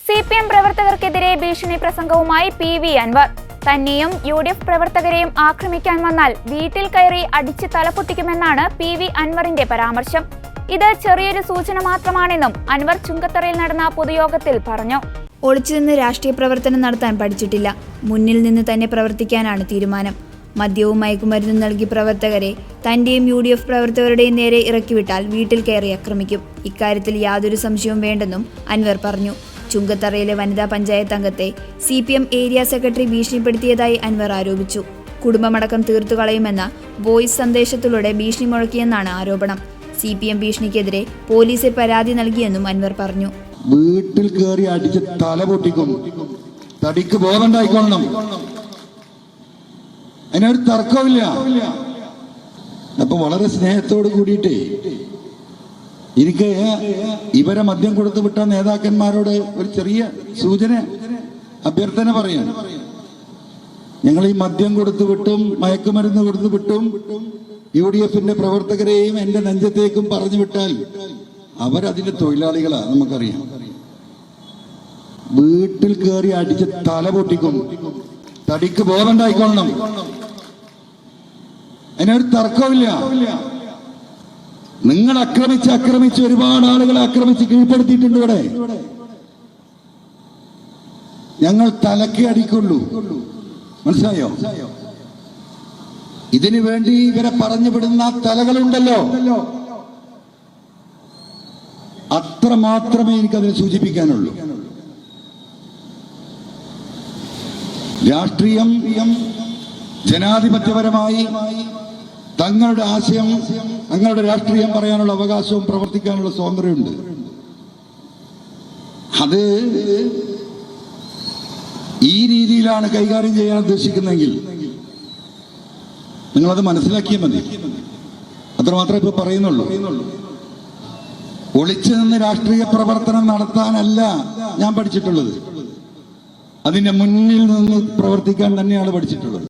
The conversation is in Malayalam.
CPM പ്രവർത്തകർക്കെതിരെ ഭീഷണി പ്രസംഗവുമായി PV അൻവർ. തന്നെയും UDF പ്രവർത്തകരെയും ആക്രമിക്കാൻ വന്നാൽ വീട്ടിൽ കയറി അടിച്ച് തലപൊട്ടിക്കുമെന്നാണ് PV അൻവറിന്റെ പരാമർശം. ഇത് ചെറിയൊരു സൂചന മാത്രമാണെന്നും അൻവർ ചുങ്കത്തറയിൽ നടന്ന പൊതുയോഗത്തിൽ പറഞ്ഞു. ഒളിച്ചുനിന്ന് രാഷ്ട്രീയ പ്രവർത്തനം നടത്താൻ പഠിച്ചിട്ടില്ല. മുന്നിൽ നിന്ന് തന്നെ പ്രവർത്തിക്കാനാണ് തീരുമാനം. മദ്യവും മയക്കുമരുന്നും നൽകി പ്രവർത്തകരെ തന്റെയും UDF പ്രവർത്തകരുടെയും നേരെ ഇറക്കിവിട്ടാൽ വീട്ടിൽ കയറി ആക്രമിക്കും. ഇക്കാര്യത്തിൽ യാതൊരു സംശയവും വേണ്ടെന്നും അൻവർ പറഞ്ഞു. ചുങ്കത്തറയിലെ വനിതാ പഞ്ചായത്ത് അംഗത്തെ CPM ഏരിയ സെക്രട്ടറി ഭീഷണിപ്പെടുത്തിയതായി അൻവർ ആരോപിച്ചു. കുടുംബമടക്കം തീർത്തുകളയുമെന്ന വോയിസ് സന്ദേശത്തിലൂടെ ഭീഷണി മുഴക്കിയെന്നാണ് ആരോപണം. CPM ഭീഷണിക്കെതിരെ പോലീസിൽ പരാതി നൽകിയെന്നും അൻവർ പറഞ്ഞു. വീട്ടിൽ കയറി അടിച്ച് തല പൊട്ടിക്കും, തടിക്ക് ബോധമുണ്ടായിക്കൊള്ളണം, അതിനൊരു തർക്കമില്ല. അപ്പൊ വളരെ സ്നേഹത്തോട് കൂടിയിട്ട് എനിക്ക് ഇവരെ മദ്യം കൊടുത്തു വിട്ട നേതാക്കന്മാരോട് ഒരു ചെറിയ സൂചന, അഭ്യർത്ഥന പറയാണ്. ഞങ്ങൾ ഈ മദ്യം കൊടുത്തു വിട്ടും മയക്കുമരുന്ന് കൊടുത്തു വിട്ടും UDFന്റെ പ്രവർത്തകരെയും എന്റെ നെഞ്ചത്തേക്കും പറഞ്ഞു വിട്ടാൽ അവരതിന്റെ തൊഴിലാളികളാ, നമുക്കറിയാം. വീട്ടിൽ കയറി അടിച്ച് തല പൊട്ടിക്കും, തടിക്ക് ബോധമുണ്ടായിക്കൊള്ളണം, അതിനൊരു തർക്കമില്ല. നിങ്ങൾ ആക്രമിച്ച് ഒരുപാട് ആളുകളെ ആക്രമിച്ച് കീഴ്പ്പെടുത്തിയിട്ടുണ്ട്. ഇവിടെ ഞങ്ങൾ തലക്ക് അടിക്കുള്ളൂ, മനസ്സിലായോ? ഇതിനു വേണ്ടി ഇവരെ പറഞ്ഞു വിടുന്ന തലകളുണ്ടല്ലോ, അത്ര മാത്രമേ എനിക്കതിനെ സൂചിപ്പിക്കാനുള്ളൂ. രാഷ്ട്രീയം ജനാധിപത്യപരമായി തങ്ങളുടെ ആശയം, തങ്ങളുടെ രാഷ്ട്രീയം പറയാനുള്ള അവകാശവും പ്രവർത്തിക്കാനുള്ള സ്വാതന്ത്ര്യമുണ്ട്. അത് ഈ രീതിയിലാണ് കൈകാര്യം ചെയ്യാൻ ഉദ്ദേശിക്കുന്നതെങ്കിൽ നിങ്ങളത് മനസ്സിലാക്കിയാൽ മതി. അത്രമാത്രമേ ഇപ്പൊ പറയുന്നുള്ളൂ. ഒളിച്ചു നിന്ന് രാഷ്ട്രീയ പ്രവർത്തനം നടത്താനല്ല ഞാൻ പഠിച്ചിട്ടുള്ളത്, അതിന്റെ മുന്നിൽ നിന്ന് പ്രവർത്തിക്കാൻ തന്നെയാണ് പഠിച്ചിട്ടുള്ളത്.